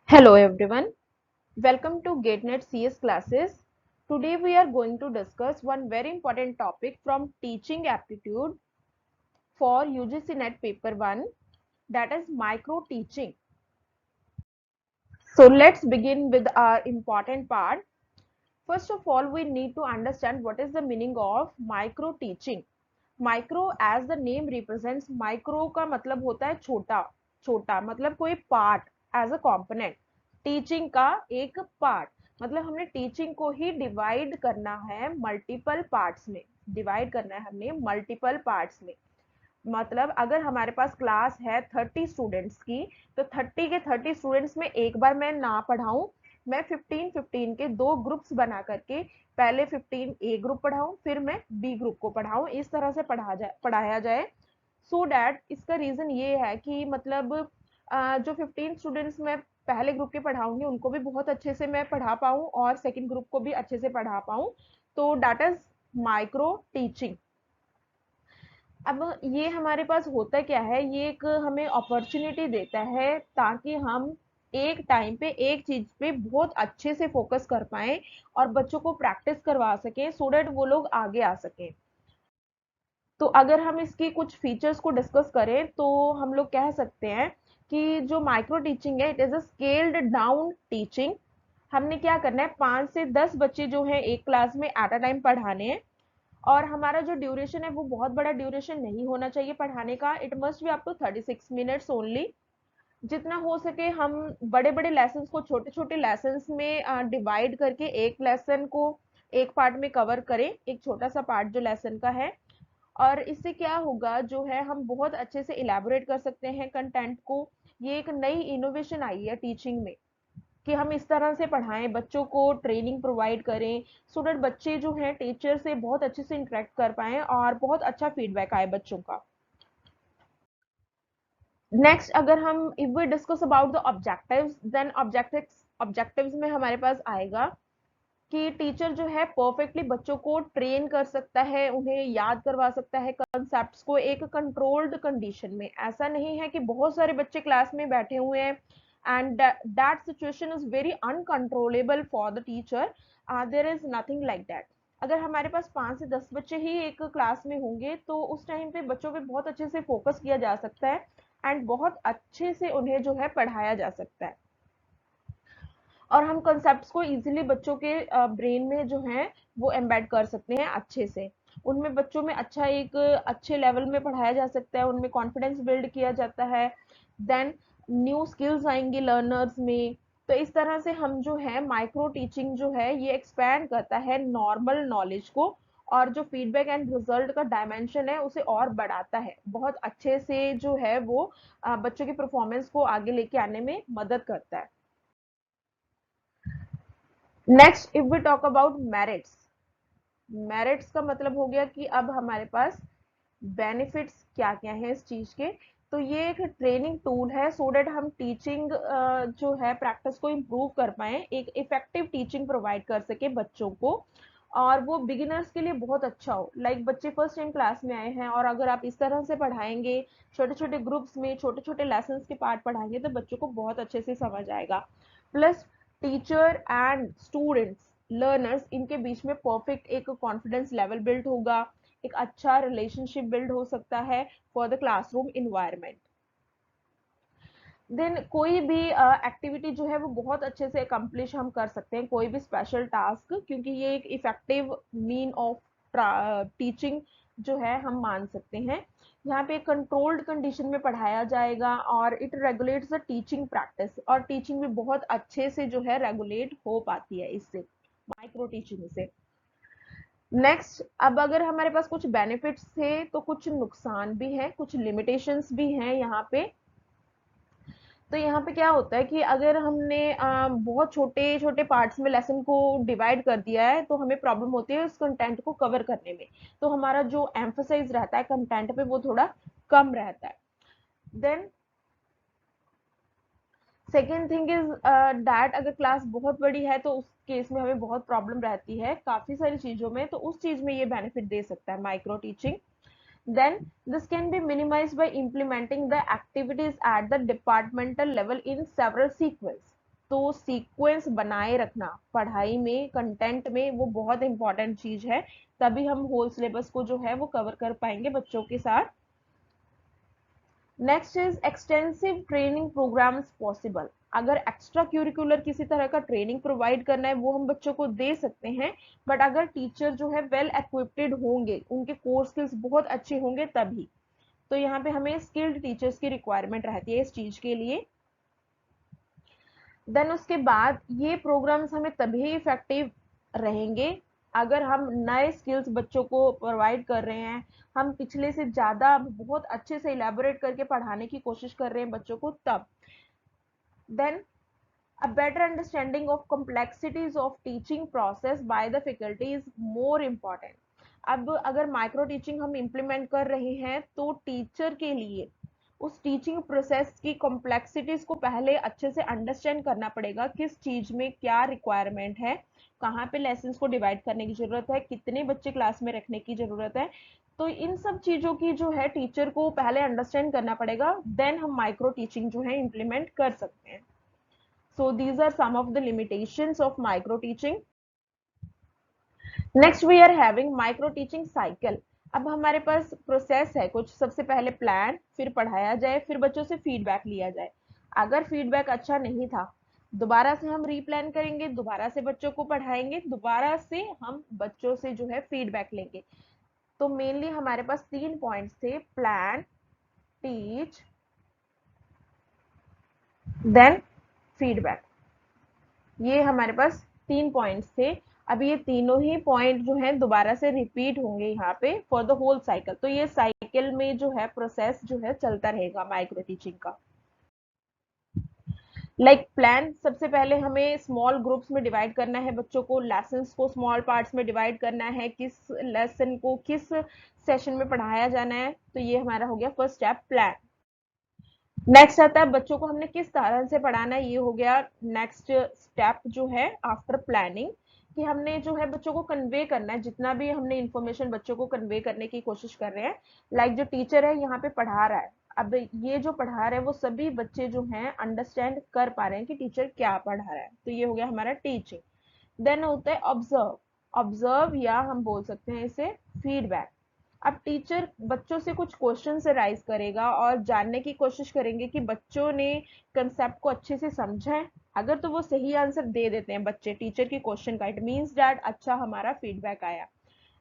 Hello everyone, welcome to GateNet CS classes. Today we are going to discuss one very important topic from teaching aptitude for UGC NET paper 1, that is micro teaching. So let's begin with our important part. First of all, we need to understand what is the meaning of micro teaching. Micro as the name represents, micro का मतलब होता है छोटा, छोटा मतलब कोई part as a component, teaching का एक पार्ट मतलब हमने टीचिंग को ही डिवाइड करना है मल्टीपल पार्ट्स में, डिवाइड करना है हमने मल्टीपल पार्ट्स में। मतलब अगर हमारे पास क्लास है 30 स्टूडेंट्स की, तो 30 के 30 स्टूडेंट्स में एक बार मैं ना पढ़ाऊं, मैं 15-15 के दो ग्रुप्स बना करके पहले 15 ए ग्रुप पढ़ाऊं, फिर मैं बी ग्रुप को पढ़ाऊं, इस तरह से पढ़ाया जाए। सो डैट इसका रीजन ये है कि मतलब जो 15 स्टूडेंट्स मैं पहले ग्रुप के पढ़ाऊंगी उनको भी बहुत अच्छे से मैं पढ़ा पाऊं और सेकंड ग्रुप को भी अच्छे से पढ़ा पाऊं, तो डैट इज माइक्रो टीचिंग। अब ये हमारे पास होता क्या है, ये एक हमें अपॉर्चुनिटी देता है ताकि हम एक टाइम पे एक चीज पे बहुत अच्छे से फोकस कर पाएं और बच्चों को प्रैक्टिस करवा सकें सो डेट वो लोग आगे आ सकें। तो अगर हम इसकी कुछ फीचर्स को डिस्कस करें तो हम लोग कह सकते हैं कि जो माइक्रो टीचिंग है, it is a scaled down teaching. हमने क्या करना है, 5 से 10 बच्चे जो है एक क्लास में एट अ टाइम पढ़ाने हैं, और हमारा जो ड्यूरेशन है वो बहुत बड़ा ड्यूरेशन नहीं होना चाहिए पढ़ाने का, it must be up to 36 minutes only. जितना हो सके हम बड़े बड़े लेसन को छोटे छोटे लेसन में डिवाइड करके एक लेसन को एक पार्ट में कवर करें, एक छोटा सा पार्ट जो लेसन का है। और इससे क्या होगा जो है, हम बहुत अच्छे से इलेबोरेट कर सकते हैं कंटेंट को। ये एक नई इनोवेशन आई है टीचिंग में कि हम इस तरह से पढ़ाएं, बच्चों को ट्रेनिंग प्रोवाइड करें सो दैट बच्चे जो हैं टीचर से बहुत अच्छे से इंटरेक्ट कर पाएं और बहुत अच्छा फीडबैक आए बच्चों का। नेक्स्ट अगर हम if we discuss about the objectives, then objectives में हमारे पास आएगा कि टीचर जो है परफेक्टली बच्चों को ट्रेन कर सकता है, उन्हें याद करवा सकता है कॉन्सेप्ट्स को एक कंट्रोल्ड कंडीशन में। ऐसा नहीं है कि बहुत सारे बच्चे क्लास में बैठे हुए हैं and that situation is very uncontrollable for the teacher, there is nothing like that. अगर हमारे पास 5 से 10 बच्चे ही एक क्लास में होंगे तो उस टाइम पे बच्चों पे बहुत अच्छे से फोकस किया जा सकता है एंड बहुत अच्छे से उन्हें जो है पढ़ाया जा सकता है, और हम कॉन्सेप्ट्स को इजीली बच्चों के ब्रेन में जो है वो एम्बेड कर सकते हैं अच्छे से। उनमें बच्चों में अच्छा एक अच्छे लेवल में पढ़ाया जा सकता है, उनमें कॉन्फिडेंस बिल्ड किया जाता है। देन न्यू स्किल्स आएंगी लर्नर्स में। तो इस तरह से हम जो है माइक्रो टीचिंग जो है ये एक्सपैंड करता है नॉर्मल नॉलेज को, और जो फीडबैक एंड रिजल्ट का डायमेंशन है उसे और बढ़ाता है, बहुत अच्छे से जो है वो बच्चों की परफॉर्मेंस को आगे लेके आने में मदद करता है। Next if we talk about merits, merits का मतलब हो गया कि अब हमारे पास बेनिफिट्स क्या क्या है इस चीज के। तो ये एक ट्रेनिंग टूल है सो डेट हम टीचिंग जो है प्रैक्टिस को इम्प्रूव कर पाए, एक इफेक्टिव टीचिंग प्रोवाइड कर सके बच्चों को, और वो बिगिनर्स के लिए बहुत अच्छा हो। लाइक बच्चे फर्स्ट टाइम क्लास में आए हैं और अगर आप इस तरह से पढ़ाएंगे, छोटे छोटे ग्रुप्स में छोटे छोटे लेसन के पार्ट पढ़ाएंगे तो बच्चों को बहुत अच्छे से समझ आएगा। Plus teacher and students learners इनके बीच में परफेक्ट एक कॉन्फिडेंस लेवल बिल्ड होगा, एक अच्छा रिलेशनशिप बिल्ड हो सकता है for the classroom environment. Then कोई भी एक्टिविटी जो है वो बहुत अच्छे से अकम्प्लिश हम कर सकते हैं, कोई भी स्पेशल टास्क, क्योंकि ये एक इफेक्टिव मीन ऑफ टीचिंग जो है हम मान सकते हैं। यहाँ पे कंट्रोल्ड कंडीशन में पढ़ाया जाएगा और it regulates the teaching practice, और टीचिंग भी बहुत अच्छे से जो है रेगुलेट हो पाती है इससे, माइक्रो टीचिंग से। नेक्स्ट अब अगर हमारे पास कुछ बेनिफिट्स थे तो कुछ नुकसान भी हैं, कुछ लिमिटेशंस भी हैं यहाँ पे। तो यहाँ पे क्या होता है कि अगर हमने बहुत छोटे छोटे पार्ट्स में लेसन को डिवाइड कर दिया है तो हमें प्रॉब्लम होती है उस कंटेंट को कवर करने में, तो हमारा जो एम्फोसाइज रहता है कंटेंट पे वो थोड़ा कम रहता है। Then second thing is that अगर क्लास बहुत बड़ी है तो उस केस में हमें बहुत प्रॉब्लम रहती है काफी सारी चीजों में, तो उस चीज में ये बेनिफिट दे सकता है micro teaching. Then this can be minimized by implementing the activities at the departmental level in several sequence. तो सीक्वेंस बनाए रखना पढ़ाई में, कंटेंट में, वो बहुत इंपॉर्टेंट चीज है, तभी हम होल सिलेबस को जो है वो कवर कर पाएंगे बच्चों के साथ। Next is extensive training programmes possible. अगर एक्स्ट्रा क्यूरिकुलर किसी तरह का ट्रेनिंग प्रोवाइड करना है वो हम बच्चों को दे सकते हैं, बट अगर टीचर जो है वेल इक्विप्ड होंगे, उनके कोर स्किल्स बहुत अच्छे होंगे तभी। तो यहाँ पे हमें स्किल्ड टीचर्स की रिक्वायरमेंट रहती है इस चीज के लिए। देन उसके बाद ये प्रोग्राम्स हमें तभी इफेक्टिव रहेंगे अगर हम नए स्किल्स बच्चों को प्रोवाइड कर रहे हैं, हम पिछले से ज्यादा बहुत अच्छे से इलेबोरेट करके पढ़ाने की कोशिश कर रहे हैं बच्चों को तब। Then a better understanding of complexities of teaching process by the faculty is more important। अब अगर माइक्रो टीचिंग हम इम्प्लीमेंट कर रहे हैं तो टीचर के लिए उस टीचिंग प्रोसेस की कॉम्प्लेक्सिटीज को पहले अच्छे से अंडरस्टैंड करना पड़ेगा, किस चीज में क्या रिक्वायरमेंट है, कहाँ पे लेसन को डिवाइड करने की जरूरत है, कितने बच्चे क्लास में रखने की जरूरत है। तो इन सब चीजों की जो है टीचर को पहले अंडरस्टैंड करना पड़ेगा, देन हम माइक्रो टीचिंग जो है इम्प्लीमेंट कर सकते हैं। So these are some of the limitations of micro teaching. Next we are having micro teaching cycle। अब हमारे पास प्रोसेस है कुछ, सबसे पहले प्लान, फिर पढ़ाया जाए, फिर बच्चों से फीडबैक लिया जाए। अगर फीडबैक अच्छा नहीं था, दोबारा से हम रीप्लान करेंगे, दोबारा से बच्चों को पढ़ाएंगे, दोबारा से हम बच्चों से जो है फीडबैक लेंगे। तो मेनली हमारे पास 3 पॉइंट्स थे, प्लान, टीच, देन फीडबैक। ये हमारे पास 3 पॉइंट्स थे। अब ये तीनों ही पॉइंट जो है दोबारा से रिपीट होंगे यहाँ पे फॉर द होल साइकिल। तो ये साइकिल में जो है प्रोसेस जो है चलता रहेगा माइक्रो टीचिंग का। लाइक प्लान, सबसे पहले हमें स्मॉल ग्रुप्स में डिवाइड करना है बच्चों को, लेसन्स को स्मॉल पार्ट्स में डिवाइड करना है, किस लेसन को किस सेशन में पढ़ाया जाना है। तो ये हमारा हो गया फर्स्ट स्टेप, प्लान। नेक्स्ट आता है बच्चों को हमने किस तरह से पढ़ाना है, ये हो गया नेक्स्ट स्टेप जो है आफ्टर प्लानिंग, कि हमने जो है बच्चों को कन्वे करना है, जितना भी हमने इंफॉर्मेशन बच्चों को कन्वे करने की कोशिश कर रहे हैं। लाइक जो टीचर है यहाँ पे पढ़ा रहा है, अब ये जो पढ़ा रहा है वो सभी बच्चे जो हैं अंडरस्टैंड कर पा रहे हैं कि टीचर क्या पढ़ा रहा है। तो ये हो गया हमारा टीचिंग। देन होता है ऑब्जर्व। ऑब्जर्व या हम बोल सकते हैं इसे फीडबैक। अब टीचर बच्चों से कुछ क्वेश्चन से राइज करेगा और जानने की कोशिश करेंगे कि बच्चों ने कंसेप्ट को अच्छे से समझा है। अगर तो वो सही आंसर दे देते हैं बच्चे टीचर की क्वेश्चन का, इट मीन्स दैट अच्छा हमारा फीडबैक आया।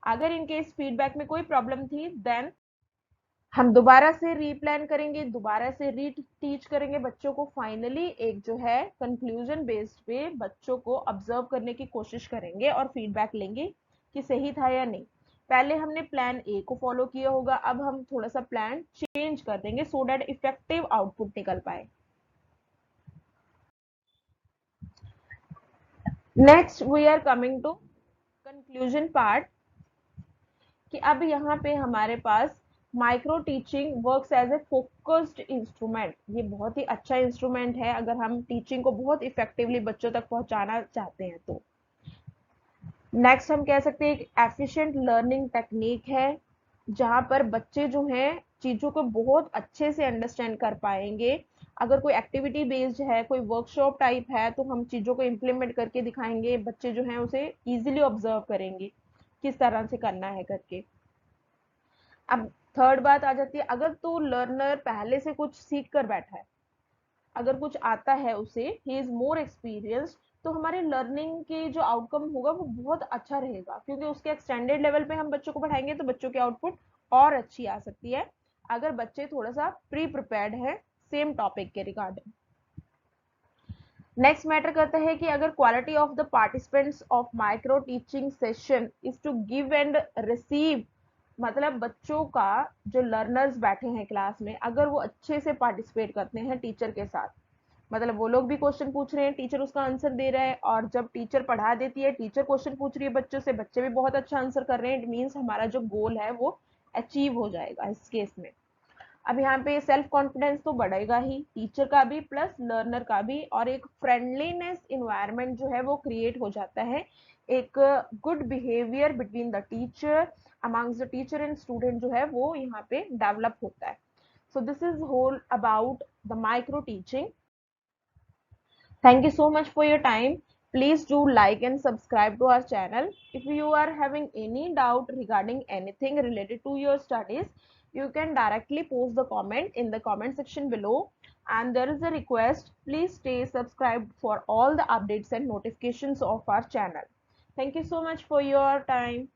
अगर इनकेस फीडबैक में कोई प्रॉब्लम थी, देन हम दोबारा से रीप्लान करेंगे, दोबारा से री टीच करेंगे बच्चों को। फाइनली एक जो है कंक्लूजन बेस्ड पे बच्चों को ऑब्जर्व करने की कोशिश करेंगे और फीडबैक लेंगे कि सही था या नहीं। पहले हमने प्लान ए को फॉलो किया होगा, अब हम थोड़ा सा प्लान चेंज कर देंगे सो दैट इफेक्टिव आउटपुट निकल पाए। Next we are coming to conclusion part, कि अब यहाँ पे हमारे पास micro teaching works as a focused instrument. ये बहुत ही अच्छा इंस्ट्रूमेंट है अगर हम टीचिंग को बहुत इफेक्टिवली बच्चों तक पहुंचाना चाहते हैं तो। नेक्स्ट हम कह सकते हैं एक एफिशिएंट लर्निंग टेक्निक है, जहां पर बच्चे जो हैं चीजों को बहुत अच्छे से अंडरस्टैंड कर पाएंगे। अगर कोई एक्टिविटी बेस्ड है, कोई वर्कशॉप टाइप है, तो हम चीजों को इम्प्लीमेंट करके दिखाएंगे, बच्चे जो हैं उसे इजीली ऑब्जर्व करेंगे किस तरह से करना है करके। अब थर्ड बात आ जाती है, अगर तो लर्नर पहले से कुछ सीख कर बैठा है, अगर कुछ आता है उसे, ही इज मोर एक्सपीरियंस्ड, तो हमारे लर्निंग के जो आउटकम होगा वो बहुत अच्छा रहेगा, क्योंकि उसके एक्सटेंडेड लेवल पे हम बच्चों को पढ़ाएंगे तो बच्चों की आउटपुट और अच्छी आ सकती है अगर बच्चे थोड़ा सा प्री प्रिपेयर्ड है सेम टॉपिक के रिगार्डिंग। नेक्स्ट मैटर करता है कि अगर quality of the participants of micro teaching session is to give and receive, मतलब बच्चों का जो लर्नर्स बैठे हैं क्लास में, अगर वो अच्छे से पार्टिसिपेट करते हैं टीचर के साथ, मतलब वो लोग भी क्वेश्चन पूछ रहे हैं, टीचर उसका आंसर दे रहा है, और जब टीचर पढ़ा देती है, टीचर क्वेश्चन पूछ रही है बच्चों से, बच्चे भी बहुत अच्छा आंसर कर रहे हैं, इट मीन्स हमारा जो गोल है वो अचीव हो जाएगा इस केस में। अब यहाँ पे सेल्फ कॉन्फिडेंस तो बढ़ेगा ही, टीचर का भी प्लस लर्नर का भी, और एक फ्रेंडलीनेस इन्वायरमेंट जो है वो क्रिएट हो जाता है, एक good behaviour between the teacher, amongst the teacher and student जो है वो यहाँ पे डेवलप होता है। So this is whole about the micro teaching. Thank you so much for your time. Please do like and subscribe to our channel. If you are having any doubt regarding anything related to your studies, you can directly post the comment in the comment section below. And there is a request, please stay subscribed for all the updates and notifications of our channel. Thank you so much for your time.